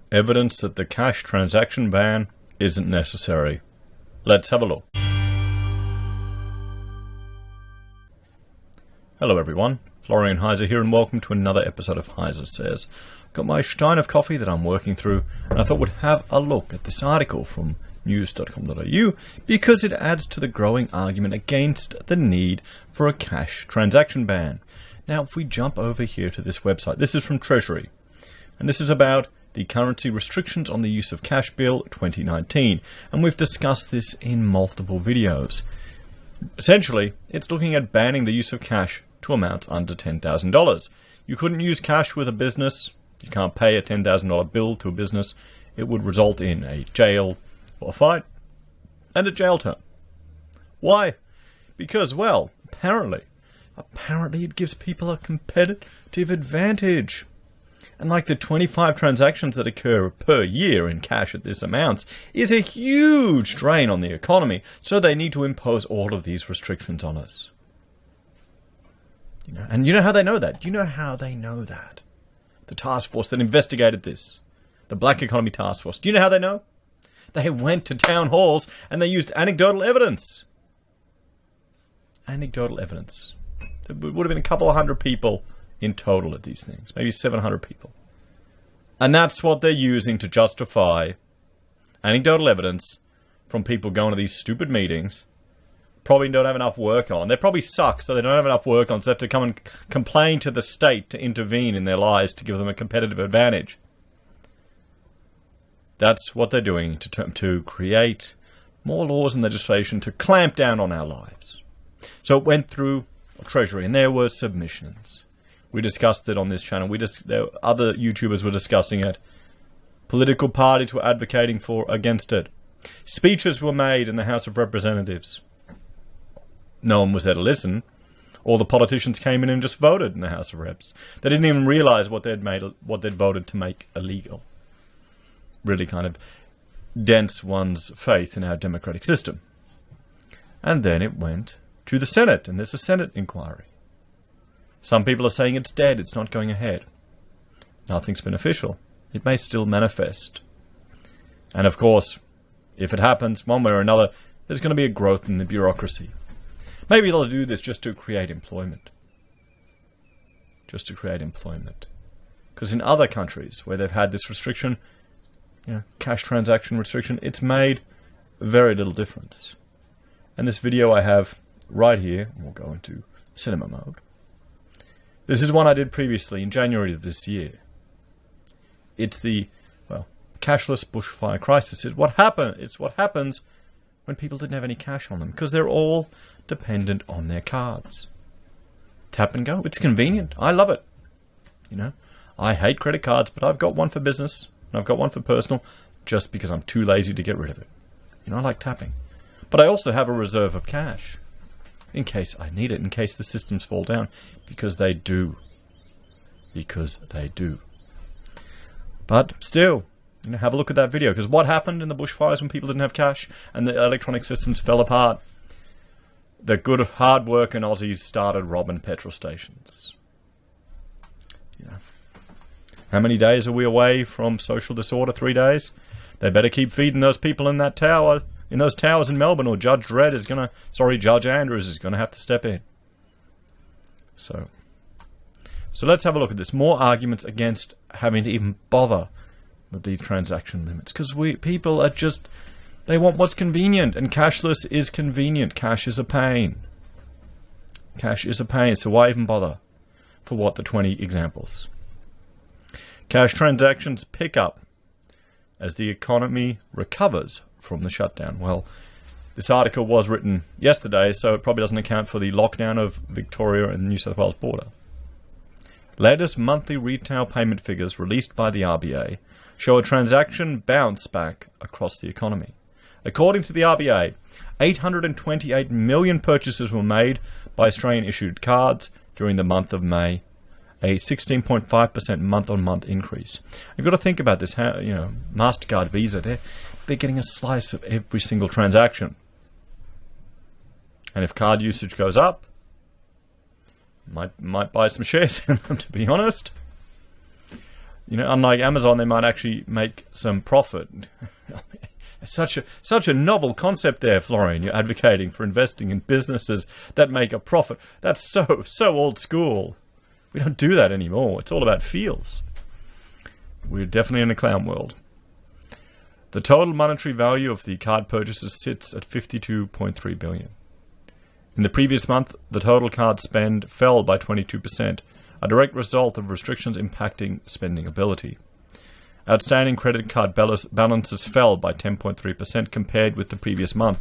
Evidence that the cash transaction ban isn't necessary. Let's have a look. Hello everyone, Florian.heise here and welcome to another episode of HeiseSays. Got my stein of coffee that I'm working through and I thought we'd have a look at this article from news.com.au because it adds to the growing argument against the need for a cash transaction ban. Now if we jump over here to this website, this is from Treasury and this is about the Currency Restrictions on the Use of Cash Bill 2019, and we've discussed this in multiple videos. Essentially, it's looking at banning the use of cash to amounts under $10,000. You couldn't use cash with a business. You can't pay a $10,000 bill to a business. It would result in a jail or a fine and a jail term. Why? Because, well, apparently it gives people a competitive advantage. And like the 25 transactions that occur per year in cash at this amount is a huge drain on the economy, so they need to impose all of these restrictions on us. And you know how they know that? You know how they know that? The task force that investigated this, the Black Economy Task Force, do you know how they know? They went to town halls and they used anecdotal evidence. Anecdotal evidence. There would have been a couple of hundred people in total at these things, maybe 700 people. And that's what they're using to justify anecdotal evidence from people going to these stupid meetings, probably don't have enough work on. They probably suck, so they don't have enough work on, so they have to come and complain to the state to intervene in their lives to give them a competitive advantage. That's what they're doing to create more laws and legislation to clamp down on our lives. So it went through Treasury, and there were submissions. We discussed it on this channel. Other YouTubers were discussing it. Political parties were advocating against it. Speeches were made in the House of Representatives. No one was there to listen. All the politicians came in and just voted in the House of Reps. They didn't even realize what they'd voted to make illegal. Really kind of dents one's faith in our democratic system. And then it went to the Senate, and there's a Senate inquiry. Some people are saying it's dead, it's not going ahead. Nothing's been official. It may still manifest. And of course, if it happens one way or another, there's going to be a growth in the bureaucracy. Maybe they'll do this just to create employment. Just to create employment. Because in other countries where they've had this restriction, cash transaction restriction, it's made very little difference. And this video I have right here, we'll go into cinema mode. This is one I did previously in January of this year. It's the, cashless bushfire crisis. It's what happens when people didn't have any cash on them, because they're all dependent on their cards. Tap and go. It's convenient. I love it. I hate credit cards, but I've got one for business, and I've got one for personal, just because I'm too lazy to get rid of it. I like tapping. But I also have a reserve of cash. In case I need it, in case the systems fall down. Because they do. But still, have a look at that video. Because what happened in the bushfires when people didn't have cash and the electronic systems fell apart? The good, hard-working Aussies started robbing petrol stations. How many days are we away from social disorder? 3 days? They better keep feeding those people in that tower. In those towers in Melbourne, or Judge Andrews is going to have to step in. So let's have a look at this. More arguments against having to even bother with these transaction limits. Because people are just, they want what's convenient, and cashless is convenient. Cash is a pain. So why even bother? For what, the 20 examples? Cash transactions pick up as the economy recovers from the shutdown. Well, this article was written yesterday, so it probably doesn't account for the lockdown of Victoria and New South Wales border. Latest monthly retail payment figures released by the RBA show a transaction bounce back across the economy. According to the RBA, 828 million purchases were made by Australian-issued cards during the month of May, a 16.5% month-on-month increase. You've got to think about this. How, MasterCard, Visa, they're getting a slice of every single transaction. And if card usage goes up, might buy some shares in them, to be honest. unlike Amazon, they might actually make some profit. Such a novel concept there, Florian. You're advocating for investing in businesses that make a profit. That's so old school. We don't do that anymore. It's all about feels. We're definitely in a clown world. The total monetary value of the card purchases sits at $52.3 billion. In the previous month, the total card spend fell by 22%, a direct result of restrictions impacting spending ability. Outstanding credit card balances fell by 10.3% compared with the previous month,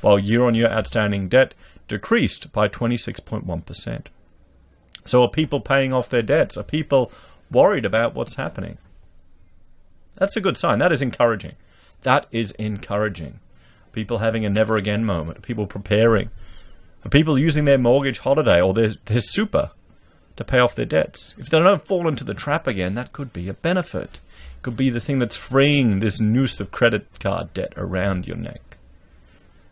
while year-on-year outstanding debt decreased by 26.1%. So are people paying off their debts? Are people worried about what's happening? That's a good sign. That is encouraging. That is encouraging. People having a never again moment. People preparing. Are people using their mortgage holiday or their super to pay off their debts? If they don't fall into the trap again, that could be a benefit. It could be the thing that's freeing this noose of credit card debt around your neck.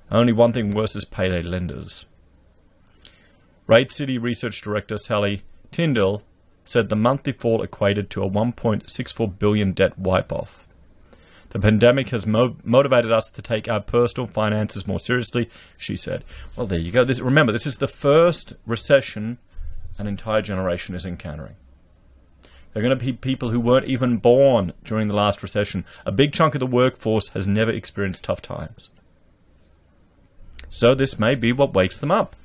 Only one thing worse is payday lenders. Rate City Research Director Sally Tyndall said the monthly fall equated to a $1.64 billion debt wipe-off. The pandemic has motivated us to take our personal finances more seriously, she said. Well, there you go. Remember, this is the first recession an entire generation is encountering. There are going to be people who weren't even born during the last recession. A big chunk of the workforce has never experienced tough times. So this may be what wakes them up.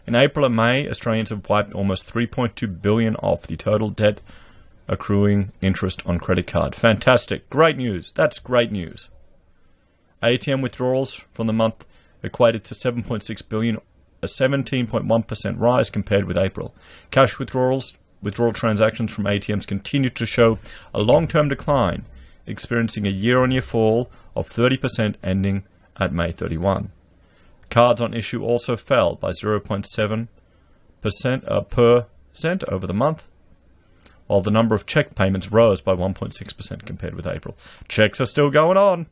In April and May, Australians have wiped almost $3.2 billion off the total debt accruing interest on credit card. Fantastic. Great news. That's great news. ATM withdrawals from the month equated to $7.6 billion, a 17.1% rise compared with April. Cash withdrawal transactions from ATMs continue to show a long-term decline, experiencing a year-on-year fall of 30% ending at May 31. Cards on issue also fell by 0.7% over the month, while the number of check payments rose by 1.6% compared with April. Checks are still going on.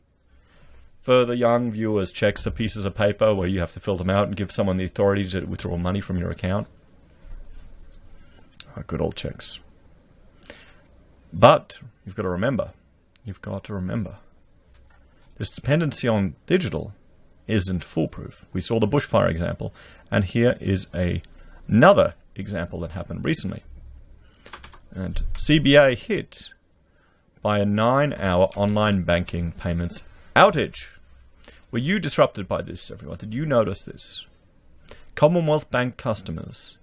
For the young viewers, checks are pieces of paper where you have to fill them out and give someone the authority to withdraw money from your account. Good old checks. But you've got to remember, this dependency on digital isn't foolproof. We saw the bushfire example, and here is another example that happened recently. And CBA hit by a 9-hour online banking payments outage. Were you disrupted by this, everyone? Did you notice this? Commonwealth Bank customers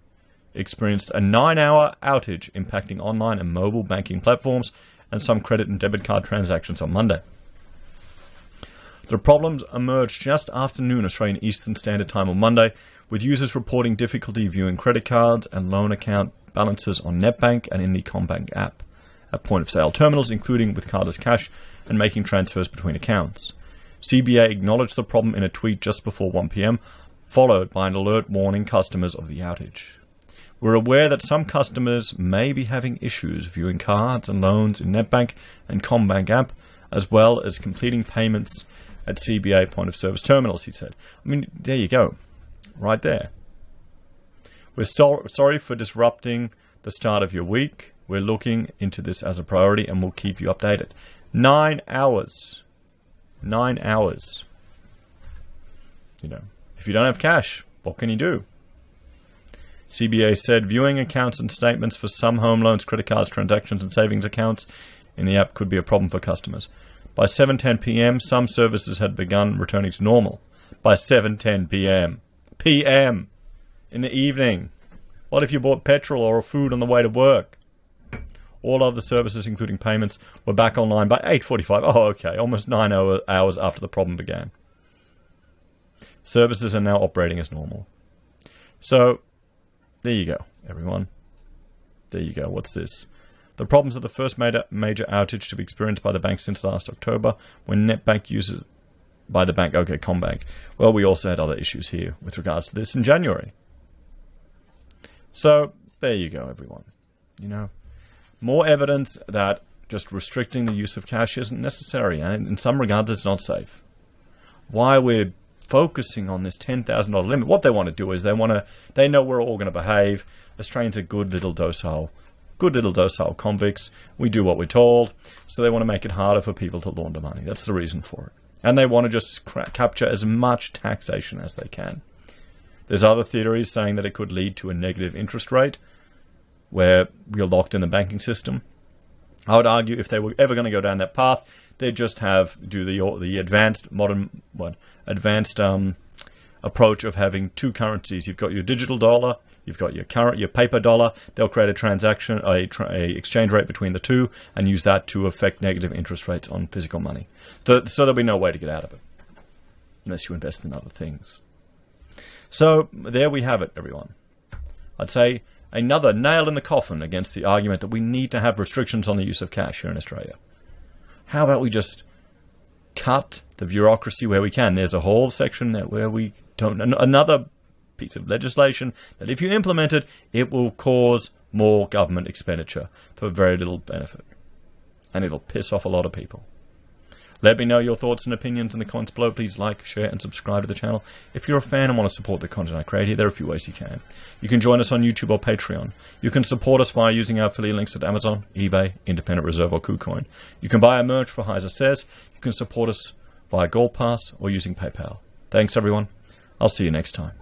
experienced a 9-hour outage impacting online and mobile banking platforms and some credit and debit card transactions on Monday. The problems emerged just after noon Australian Eastern Standard Time on Monday, with users reporting difficulty viewing credit cards and loan account balances on NetBank and in the CommBank app, at point-of-sale terminals, including with cardless cash, and making transfers between accounts. CBA acknowledged the problem in a tweet just before 1 p.m, followed by an alert warning customers of the outage. We're aware that some customers may be having issues viewing cards and loans in NetBank and CommBank app, as well as completing payments at CBA point-of-service terminals, he said. I mean, there you go. Right there. We're sorry for disrupting the start of your week. We're looking into this as a priority and we'll keep you updated. 9 hours. 9 hours. If you don't have cash, what can you do? CBA said viewing accounts and statements for some home loans, credit cards, transactions and savings accounts in the app could be a problem for customers. By 7:10 p.m, some services had begun returning to normal. By 7:10 p.m. p.m. in the evening. What if you bought petrol or food on the way to work? All other services, including payments, were back online by 8:45. Oh, okay, almost 9 hours after the problem began. Services are now operating as normal. So, there you go, everyone. There you go. What's this? The problems are the first major outage to be experienced by the bank since last October, when NetBank uses by the bank. Okay, CommBank. Well, we also had other issues here with regards to this in January. So, there you go, everyone. More evidence that just restricting the use of cash isn't necessary, and in some regards it's not safe. Why we're focusing on this $10,000 limit, what they want to do is they know we're all going to behave. Australians are good, little docile Good little docile convicts. We do what we're told. So they want to make it harder for people to launder money. That's the reason for it. And they want to just capture as much taxation as they can. There's other theories saying that it could lead to a negative interest rate where you're locked in the banking system. I would argue if they were ever going to go down that path, they'd just do the advanced approach of having two currencies. You've got your digital dollar, you've got your paper dollar. They'll create a exchange rate between the two and use that to affect negative interest rates on physical money. So there'll be no way to get out of it unless you invest in other things. So there we have it, everyone. I'd say another nail in the coffin against the argument that we need to have restrictions on the use of cash here in Australia. How about we just cut the bureaucracy where we can? There's a whole section there where we don't... Another piece of legislation that if you implement it, it will cause more government expenditure for very little benefit. And it'll piss off a lot of people. Let me know your thoughts and opinions in the comments below. Please like, share, and subscribe to the channel. If you're a fan and want to support the content I create here, there are a few ways you can. You can join us on YouTube or Patreon. You can support us via using our affiliate links at Amazon, eBay, Independent Reserve, or Kucoin. You can buy our merch for HeiseSays. You can support us via Gold Pass or using PayPal. Thanks, everyone. I'll see you next time.